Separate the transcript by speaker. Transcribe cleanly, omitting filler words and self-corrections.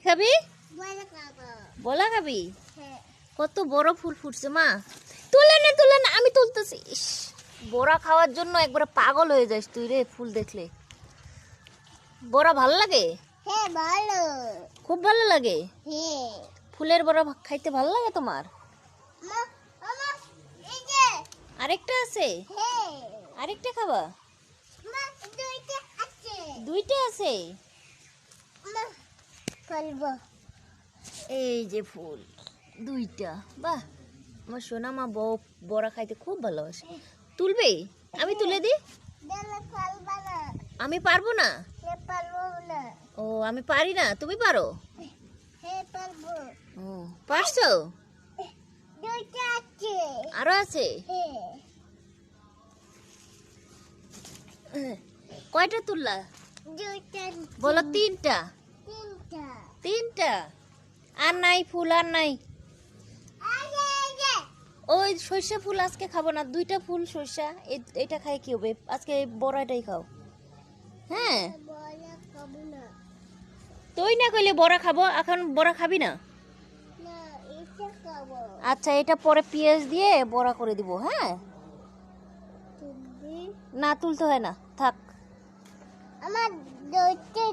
Speaker 1: খাবি? বলা খাবি? কত বড় ফুল ফুটছে মা। তুলে না আমি তুলতেছি। বড়া খাওয়ার জন্য একবার পাগল হয়ে যাস তুই রে ফুল দেখলে। বড়া ভালো লাগে?
Speaker 2: হ্যাঁ ভালো।
Speaker 1: খুব ভালো লাগে?
Speaker 2: হ্যাঁ।
Speaker 1: ফুলের বড়া খাইতে ভালো লাগে তোমার?
Speaker 2: মা মা এই যে
Speaker 1: আরেকটা আছে?
Speaker 2: হ্যাঁ।
Speaker 1: আরেকটা খাবা?
Speaker 2: মা দুইটা আছে।
Speaker 1: দুইটা আছে?
Speaker 2: মা ফলবো।
Speaker 1: এই যে ফুল দুইটা। বাহ, আমার সোনা মা বড়া খাইতে খুব ভালোবাসে। তুলবে? আমি তুলে দিই?
Speaker 2: দেলে ফলবা না।
Speaker 1: আমি পারবো না?
Speaker 2: হ্যাঁ পারবো না।
Speaker 1: ও আমি পারি না, তুমি পারো?
Speaker 2: হ্যাঁ পারবো।
Speaker 1: ও পারছো?
Speaker 2: দুইটা আছে।
Speaker 1: আরো আছে?
Speaker 2: হ্যাঁ।
Speaker 1: কয়টা তুললা?
Speaker 2: দুইটা।
Speaker 1: বলো তিনটা।
Speaker 2: তিনটা।
Speaker 1: তিনটা? আর নাই ফুল, আর নাই। ওই সর্ষে ফুল আজকে খাবো না, দুইটা ফুল সর্ষা এটা খাই কি হবে, আজকে বড়াটাই খাও। হ্যাঁ
Speaker 2: বড়া খাবো না।
Speaker 1: তুই না কইলে বড়া খাবো, এখন বড়া খাবি না?
Speaker 2: না এটা খাবো।
Speaker 1: আচ্ছা এটা পরে পেঁয়াজ দিয়ে বড়া করে দিব। হ্যাঁ
Speaker 2: তুমি
Speaker 1: না তুলতে হয় না, থাক।
Speaker 2: আমার দুইটা